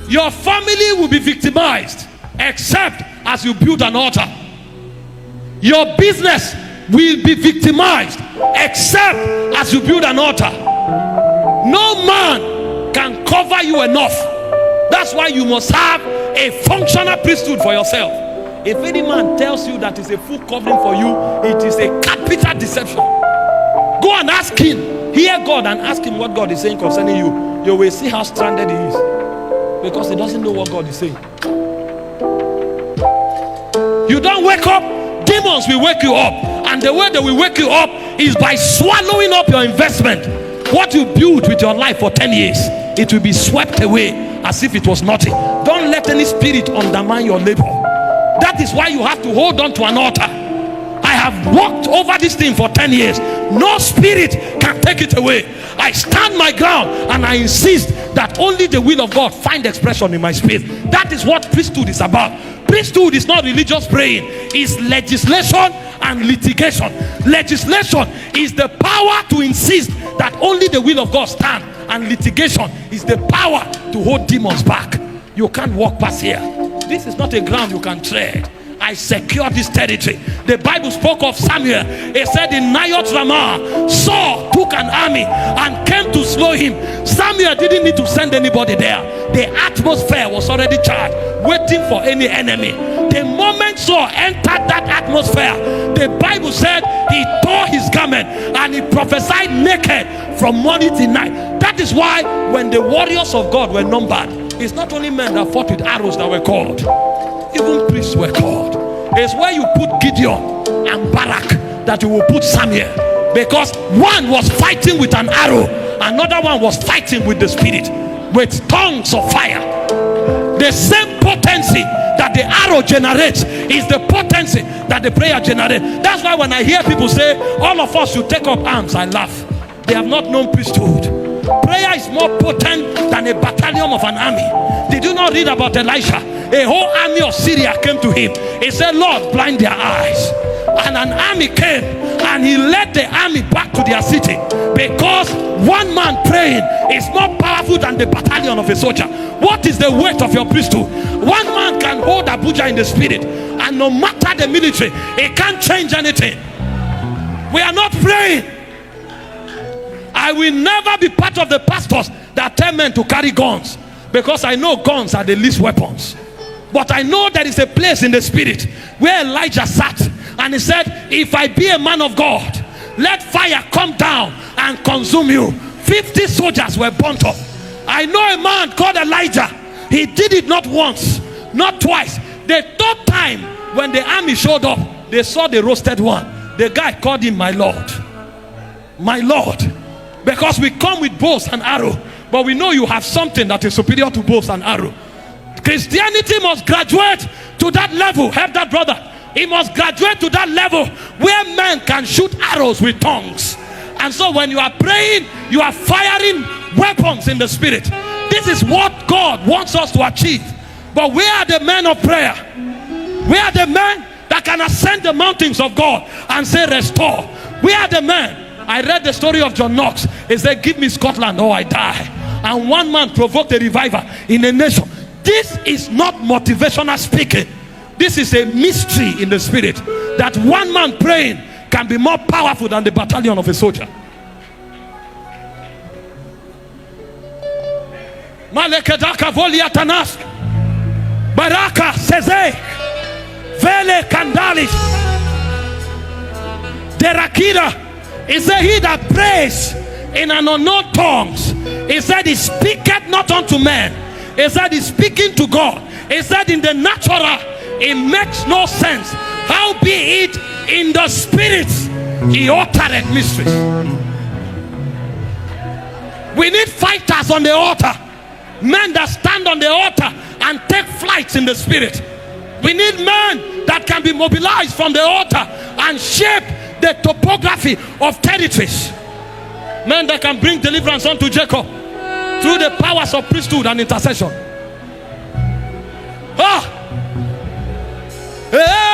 Your family will be victimized except as you build an altar. Your business will be victimized except as you build an altar. No man can cover you enough. That's why you must have a functional priesthood for yourself. If any man tells you that is a full covering for you, it is a capital deception. Go and ask him. Hear God and ask him what God is saying concerning you. You will see how stranded he is, because he doesn't know what God is saying. You don't wake up, demons will wake you up. And the way they will wake you up is by swallowing up your investment. What you built with your life for 10 years, it will be swept away as if it was nothing. Don't let any spirit undermine your labor. That is why you have to hold on to an altar. I have walked over this thing for 10 years. No spirit can take it away. I stand my ground and I insist that only the will of God find expression in my spirit. That is what priesthood is about. Priesthood is not religious praying. It's legislation and litigation. Legislation is the power to insist that only the will of God stand, and litigation is the power to hold demons back. You can't walk past here. This is not a ground you can tread. I secure this territory. The Bible spoke of Samuel. It said in Naioth Ramah, Saul took an army and came to slow him. Samuel didn't need to send anybody there. The atmosphere was already charged, waiting for any enemy. The moment Saul entered that atmosphere, the Bible said he tore his garment and he prophesied naked from morning till night. That is why when the warriors of God were numbered, it's not only men that fought with arrows that were called, even priests were called. It's where you put Gideon and Barak that you will put Samuel, because one was fighting with an arrow, another one was fighting with the spirit, with tongues of fire. The same potency that the arrow generates is the potency that the prayer generates. That's why when I hear people say all of us should take up arms, I laugh. They have not known priesthood. Prayer is more potent than a battalion of an army. Did you not read about Elisha? A whole army of Syria came to him. He said, Lord, blind their eyes. And an army came and he led the army back to their city, because one man praying is more powerful than the battalion of a soldier. What is the weight of your priesthood? One man can hold Abuja in the spirit, and no matter the military, it can't change anything. We are not praying. I will never be part of the pastors that tell men to carry guns, because I know guns are the least weapons. But I know there is a place in the spirit where Elijah sat and he said, if I be a man of God, let fire come down and consume you. 50 soldiers were burnt up. I know a man called Elijah. He did it not once, not twice. The third time when the army showed up, they saw the roasted one. The guy called him my Lord. My Lord. Because we come with bows and arrow, but we know you have something that is superior to bows and arrow. Christianity must graduate to that level. Help that brother. It must graduate to that level where men can shoot arrows with tongues. And so when you are praying, you are firing weapons in the spirit. This is what God wants us to achieve. But where are the men of prayer? Where are the men that can ascend the mountains of God and say restore? Where are the men? I read the story of John Knox. He said, give me Scotland or I die. And one man provoked a revival in a nation. This is not motivational speaking. This is a mystery in the spirit, that one man praying can be more powerful than the battalion of a soldier. Malekedaka voliatanas Baraka seze Vele kandalis Derakira. He said, he that prays in an unknown tongues, he said, he speaketh not unto men. He said, he's speaking to God. He said, in the natural, it makes no sense. How be it in the spirit, he uttered mysteries. We need fighters on the altar. Men that stand on the altar and take flights in the spirit. We need men that can be mobilized from the altar and shape the topography of territories. Men that can bring deliverance unto Jacob through the powers of priesthood and intercession. Ah! Hey!